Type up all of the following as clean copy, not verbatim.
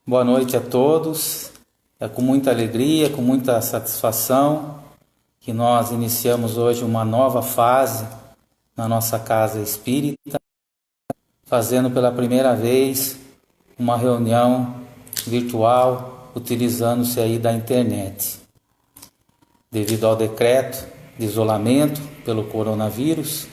Boa noite a todos. É com muita alegria, com muita satisfação que nós iniciamos hoje uma nova fase na nossa casa espírita, fazendo pela primeira vez uma reunião virtual, utilizando-se aí da internet. Devido ao decreto de isolamento pelo coronavírus,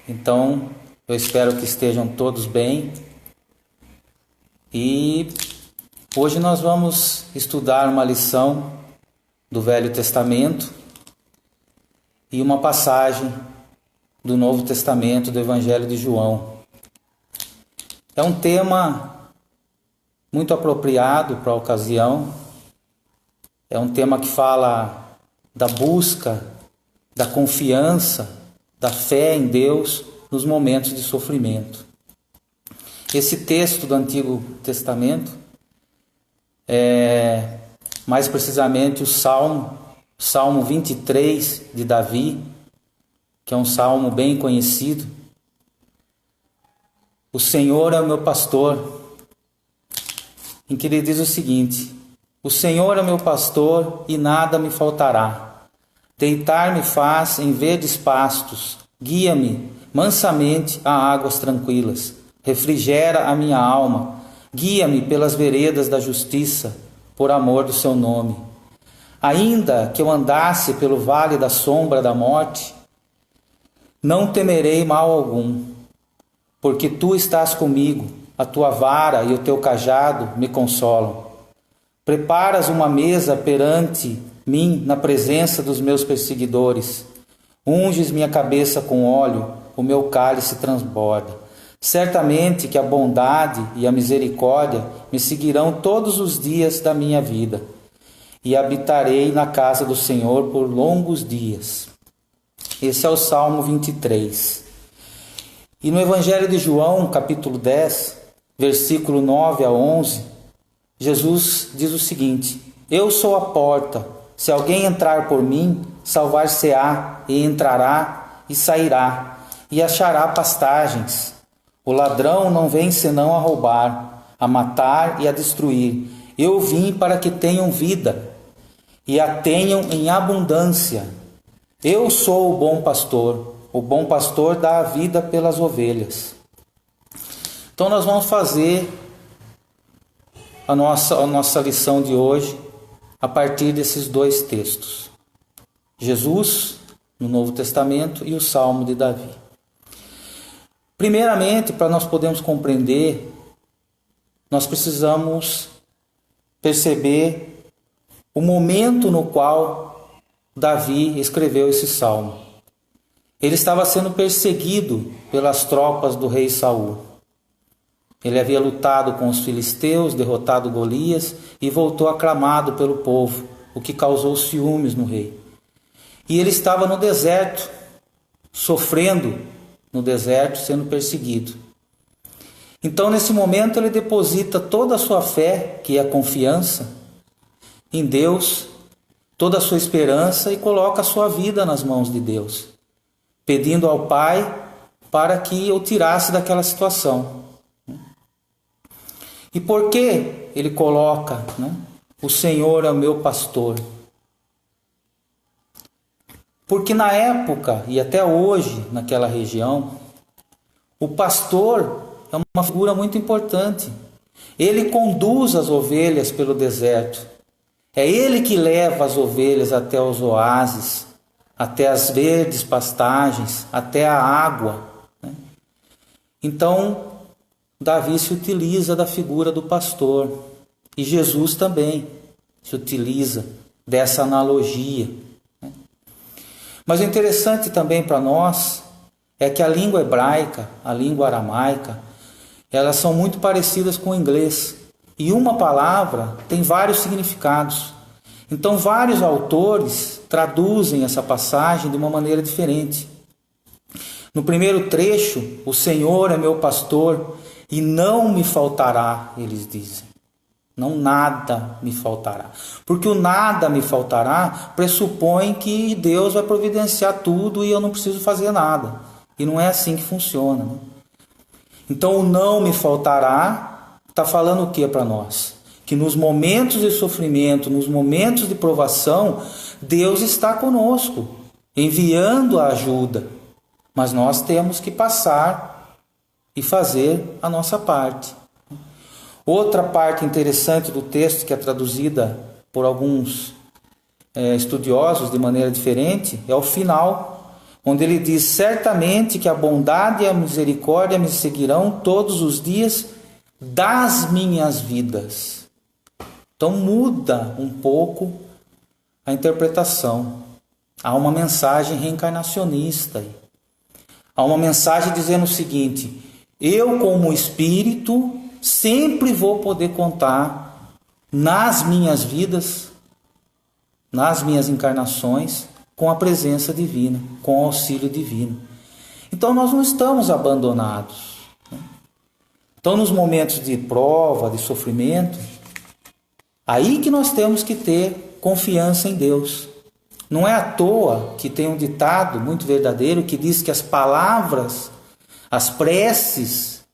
então eu espero que estejam todos bem. E hoje nós vamos estudar uma lição do Velho Testamento e uma passagem do Novo Testamento do Evangelho de João. É um tema muito apropriado para a ocasião. É um tema que fala da busca, da confiança, da fé em Deus nos momentos de sofrimento. Esse texto do Antigo Testamento é mais precisamente o Salmo 23 de Davi, que é um salmo bem conhecido. O Senhor é o meu pastor, em que ele diz o seguinte: o Senhor é o meu pastor e nada me faltará. Deitar-me faz em verdes pastos, guia-me mansamente a águas tranquilas. Refrigera a minha alma, guia-me pelas veredas da justiça, por amor do seu nome. Ainda que eu andasse pelo vale da sombra da morte, não temerei mal algum, porque tu estás comigo, a tua vara e o teu cajado me consolam. Preparas uma mesa perante mim na presença dos meus perseguidores. Unges minha cabeça com óleo, o meu cálice transborda. Certamente que a bondade e a misericórdia me seguirão todos os dias da minha vida, e habitarei na casa do Senhor por longos dias. Esse é o Salmo 23. E no Evangelho de João, capítulo 10, versículo 9 a 11, Jesus diz o seguinte: eu sou a porta, se alguém entrar por mim, salvar-se-á, e entrará e sairá, e achará pastagens. O ladrão não vem senão a roubar, a matar e a destruir. Eu vim para que tenham vida e a tenham em abundância. Eu sou o bom pastor dá a vida pelas ovelhas. Então nós vamos fazer a nossa lição de hoje a partir desses dois textos. Jesus, no Novo Testamento, e o Salmo de Davi. Primeiramente, para nós podermos compreender, nós precisamos perceber o momento no qual Davi escreveu esse salmo. Ele estava sendo perseguido pelas tropas do rei Saul. Ele havia lutado com os filisteus, derrotado Golias e voltou aclamado pelo povo, o que causou ciúmes no rei. E ele estava no deserto, sofrendo no deserto, sendo perseguido. Então, nesse momento, ele deposita toda a sua fé, que é a confiança em Deus, toda a sua esperança, e coloca a sua vida nas mãos de Deus, pedindo ao Pai para que o tirasse daquela situação. E por que ele coloca, o Senhor é o meu pastor? Porque na época, e até hoje, naquela região, o pastor é uma figura muito importante. Ele conduz as ovelhas pelo deserto. É ele que leva as ovelhas até os oásis, até as verdes pastagens, até a água. Então, Davi se utiliza da figura do pastor. E Jesus também se utiliza dessa analogia. Mas o interessante também para nós é que a língua hebraica, a língua aramaica, elas são muito parecidas com o inglês. E uma palavra tem vários significados. Então, vários autores traduzem essa passagem de uma maneira diferente. No primeiro trecho, o Senhor é meu pastor e não me faltará, eles dizem. Não, nada me faltará. Porque o nada me faltará pressupõe que Deus vai providenciar tudo e eu não preciso fazer nada. E não é assim que funciona. Então, o não me faltará está falando o que para nós? Que nos momentos de sofrimento, nos momentos de provação, Deus está conosco, enviando a ajuda. Mas nós temos que passar e fazer a nossa parte. Outra parte interessante do texto, que é traduzida por alguns estudiosos de maneira diferente, é o final, onde ele diz: certamente que a bondade e a misericórdia me seguirão todos os dias das minhas vidas. Então muda um pouco a interpretação. Há uma mensagem reencarnacionista. Há uma mensagem dizendo o seguinte: eu, como espírito, sempre vou poder contar nas minhas vidas, nas minhas encarnações, com a presença divina, com o auxílio divino. Então nós não estamos abandonados. Então, nos momentos de prova, de sofrimento, aí que nós temos que ter confiança em Deus. Não é à toa que tem um ditado muito verdadeiro que diz que as palavras, as preces,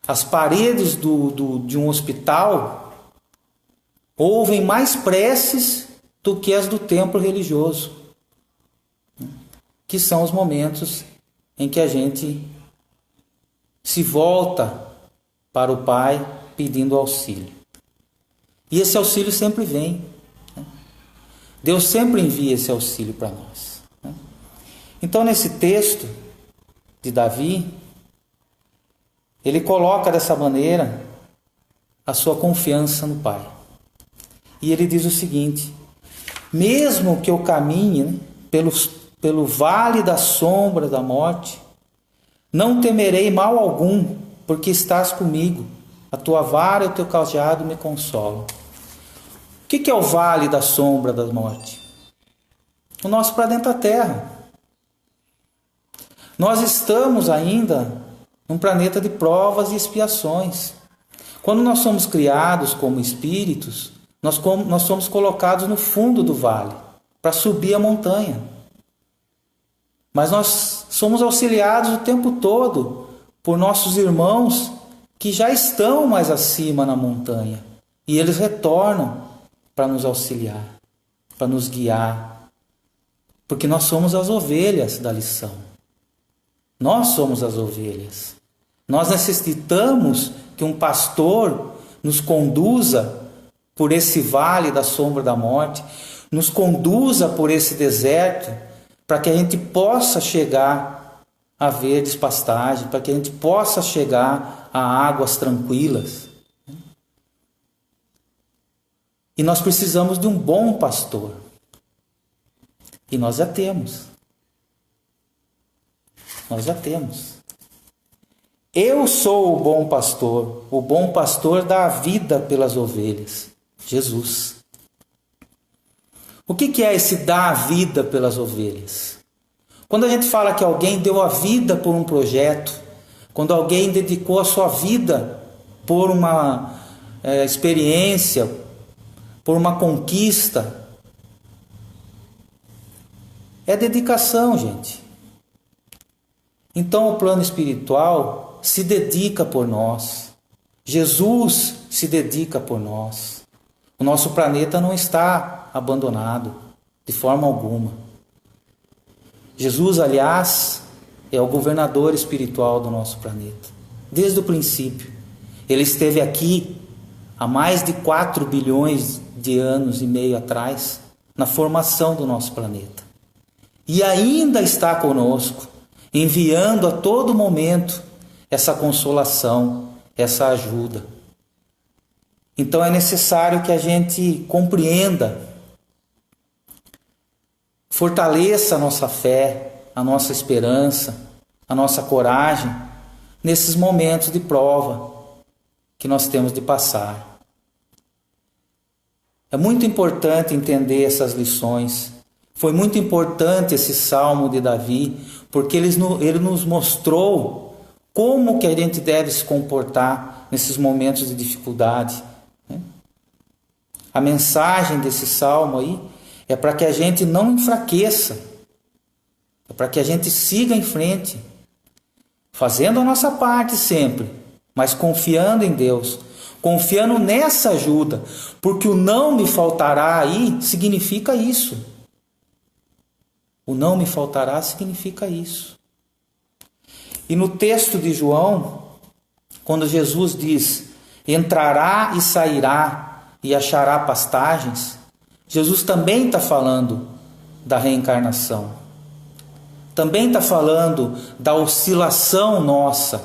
as paredes de um hospital ouvem mais preces do que as do templo religioso, que são os momentos em que a gente se volta para o Pai pedindo auxílio. E esse auxílio sempre vem. Deus sempre envia esse auxílio para nós. Então, nesse texto de Davi, ele coloca dessa maneira a sua confiança no Pai. E ele diz o seguinte: mesmo que eu caminhe pelo vale da sombra da morte, não temerei mal algum, porque estás comigo. A tua vara e o teu cajado me consolam. O que é o vale da sombra da morte? O nosso planeta Terra. Nós estamos ainda num planeta de provas e expiações. Quando nós somos criados como espíritos, nós somos colocados no fundo do vale, para subir a montanha. Mas nós somos auxiliados o tempo todo por nossos irmãos que já estão mais acima na montanha. E eles retornam para nos auxiliar, para nos guiar. Porque nós somos as ovelhas da lição. Nós somos as ovelhas. Nós necessitamos que um pastor nos conduza por esse vale da sombra da morte, nos conduza por esse deserto, para que a gente possa chegar a verdes pastagens, para que a gente possa chegar a águas tranquilas. E nós precisamos de um bom pastor. E nós já temos. Nós já temos. Eu sou o bom pastor dá a vida pelas ovelhas. Jesus. O que é esse dar a vida pelas ovelhas? Quando a gente fala que alguém deu a vida por um projeto, quando alguém dedicou a sua vida por uma experiência, por uma conquista, é dedicação, gente. Então o plano espiritual se dedica por nós. Jesus se dedica por nós. O nosso planeta não está abandonado de forma alguma. Jesus, aliás, é o governador espiritual do nosso planeta. Desde o princípio. Ele esteve aqui há mais de 4 bilhões de anos e meio atrás, na formação do nosso planeta. E ainda está conosco, enviando a todo momento essa consolação, essa ajuda. Então é necessário que a gente compreenda, fortaleça a nossa fé, a nossa esperança, a nossa coragem, nesses momentos de prova que nós temos de passar. É muito importante entender essas lições. Foi muito importante esse salmo de Davi, porque ele nos mostrou como que a gente deve se comportar nesses momentos de dificuldade. A mensagem desse salmo aí é para que a gente não enfraqueça, é para que a gente siga em frente, fazendo a nossa parte sempre, mas confiando em Deus, confiando nessa ajuda, porque o não me faltará aí significa isso. O não me faltará significa isso. E no texto de João, quando Jesus diz, entrará e sairá e achará pastagens, Jesus também está falando da reencarnação. Também está falando da oscilação nossa.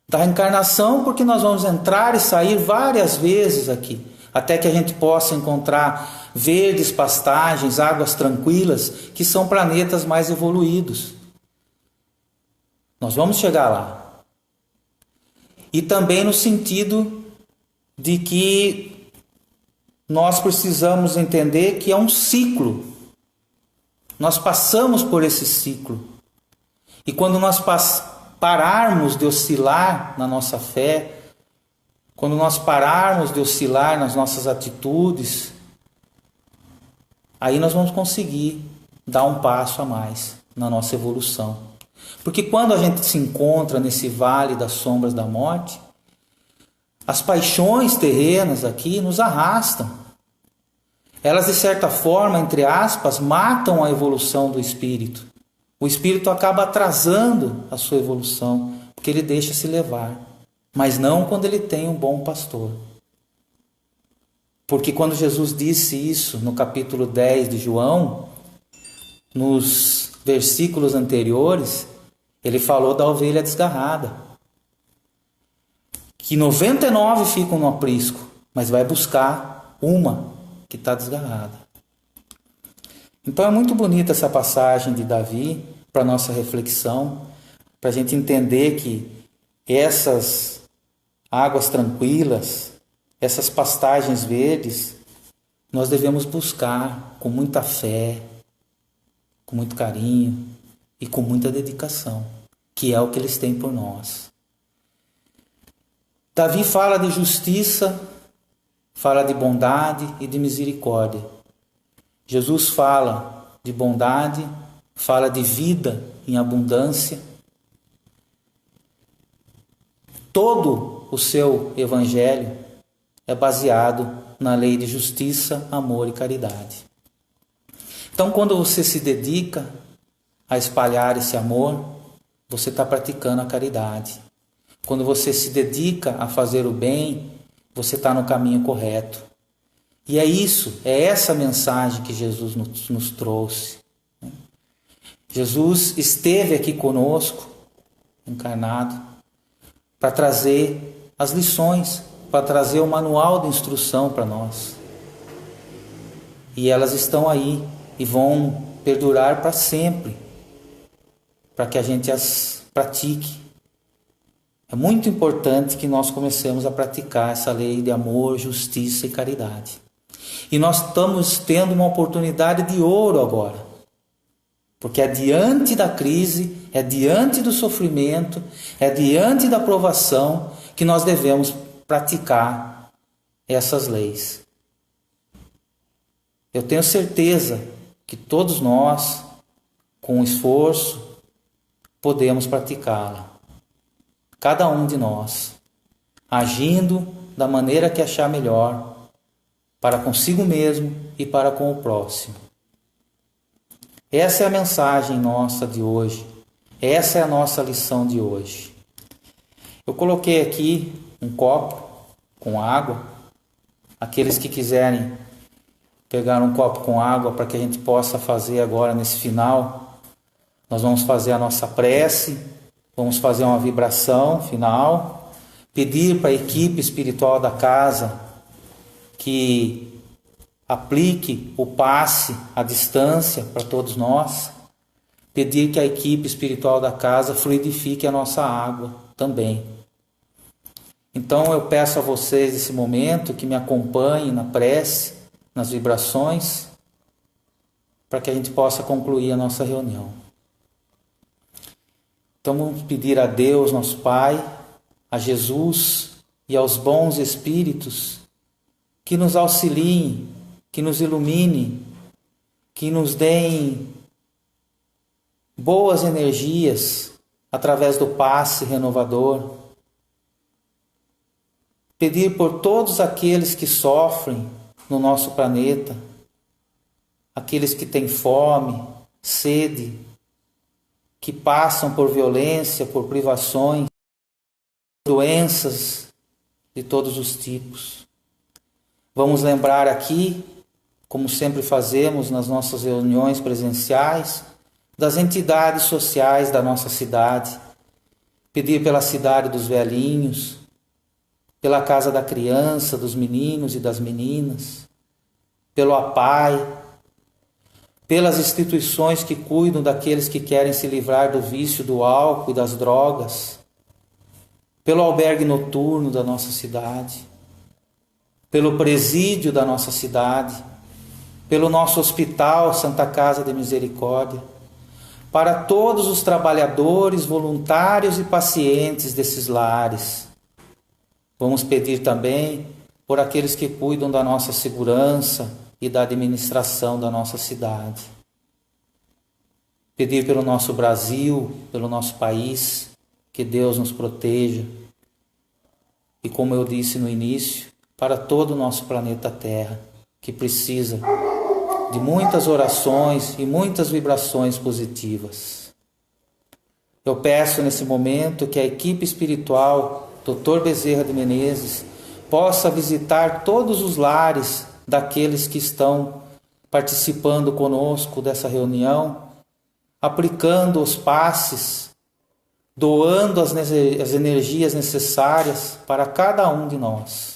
Da reencarnação, porque nós vamos entrar e sair várias vezes aqui, até que a gente possa encontrar verdes pastagens, águas tranquilas, que são planetas mais evoluídos. Nós vamos chegar lá. E também no sentido de que nós precisamos entender que é um ciclo. Nós passamos por esse ciclo. E quando nós pararmos de oscilar na nossa fé, quando nós pararmos de oscilar nas nossas atitudes, aí nós vamos conseguir dar um passo a mais na nossa evolução. Porque quando a gente se encontra nesse vale das sombras da morte, as paixões terrenas aqui nos arrastam. Elas, de certa forma, entre aspas, matam a evolução do espírito. O espírito acaba atrasando a sua evolução, porque ele deixa se levar. Mas não quando ele tem um bom pastor. Porque quando Jesus disse isso no capítulo 10 de João, nos versículos anteriores, ele falou da ovelha desgarrada. Que 99 ficam no aprisco, mas vai buscar uma que está desgarrada. Então é muito bonita essa passagem de Davi para a nossa reflexão, para a gente entender que essas águas tranquilas, essas pastagens verdes, nós devemos buscar com muita fé, com muito carinho e com muita dedicação, que é o que eles têm por nós. Davi fala de justiça, fala de bondade e de misericórdia. Jesus fala de bondade, fala de vida em abundância. Todo o seu evangelho é baseado na lei de justiça, amor e caridade. Então, quando você se dedica a espalhar esse amor, você está praticando a caridade. Quando você se dedica a fazer o bem, você está no caminho correto. E é isso, é essa mensagem que Jesus nos trouxe. Jesus esteve aqui conosco, encarnado, para trazer as lições, para trazer o manual de instrução para nós. E elas estão aí e vão perdurar para sempre, para que a gente as pratique. É muito importante que nós comecemos a praticar essa lei de amor, justiça e caridade. E nós estamos tendo uma oportunidade de ouro agora. Porque é diante da crise, é diante do sofrimento, é diante da provação que nós devemos praticar essas leis. Eu tenho certeza que todos nós, com esforço, podemos praticá-la. Cada um de nós, agindo da maneira que achar melhor, para consigo mesmo e para com o próximo. Essa é a mensagem nossa de hoje. Essa é a nossa lição de hoje. Eu coloquei aqui um copo com água. Aqueles que quiserem pegar um copo com água para que a gente possa fazer agora nesse final, nós vamos fazer a nossa prece, vamos fazer uma vibração final, pedir para a equipe espiritual da casa que aplique o passe à distância para todos nós, pedir que a equipe espiritual da casa fluidifique a nossa água também. Então eu peço a vocês nesse momento que me acompanhem na prece, nas vibrações, para que a gente possa concluir a nossa reunião. Então vamos pedir a Deus, nosso Pai, a Jesus e aos bons espíritos que nos auxiliem, que nos iluminem, que nos deem boas energias através do passe renovador, Pedir por todos aqueles que sofrem no nosso planeta, aqueles que têm fome, sede, que passam por violência, por privações, doenças de todos os tipos. Vamos lembrar aqui, como sempre fazemos nas nossas reuniões presenciais, das entidades sociais da nossa cidade, pedir pela cidade dos velhinhos, pela casa da criança, dos meninos e das meninas, pelo APAE, pelas instituições que cuidam daqueles que querem se livrar do vício do álcool e das drogas, pelo albergue noturno da nossa cidade, pelo presídio da nossa cidade, pelo nosso hospital Santa Casa de Misericórdia, para todos os trabalhadores, voluntários e pacientes desses lares. Vamos pedir também por aqueles que cuidam da nossa segurança e da administração da nossa cidade. Pedir pelo nosso Brasil, pelo nosso país, que Deus nos proteja. E como eu disse no início, para todo o nosso planeta Terra, que precisa de muitas orações e muitas vibrações positivas. Eu peço nesse momento que a equipe espiritual Dr. Bezerra de Menezes possa visitar todos os lares daqueles que estão participando conosco dessa reunião, aplicando os passes, doando as energias necessárias para cada um de nós.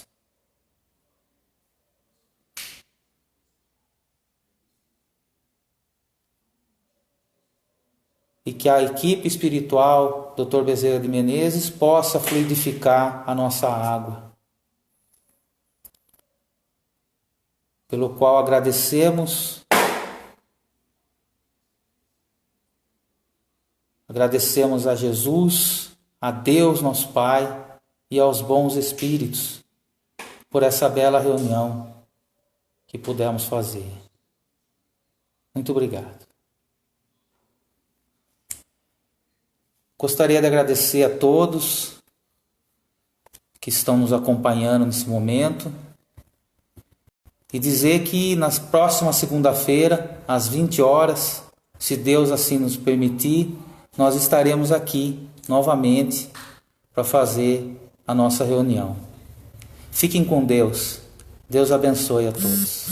E que a equipe espiritual Dr. Bezerra de Menezes possa fluidificar a nossa água, pelo qual agradecemos a Jesus, a Deus nosso Pai e aos bons espíritos por essa bela reunião que pudemos fazer. Muito obrigado. Gostaria de agradecer a todos que estão nos acompanhando nesse momento e dizer que na próxima segunda-feira, às 20 horas, se Deus assim nos permitir, nós estaremos aqui novamente para fazer a nossa reunião. Fiquem com Deus. Deus abençoe a todos.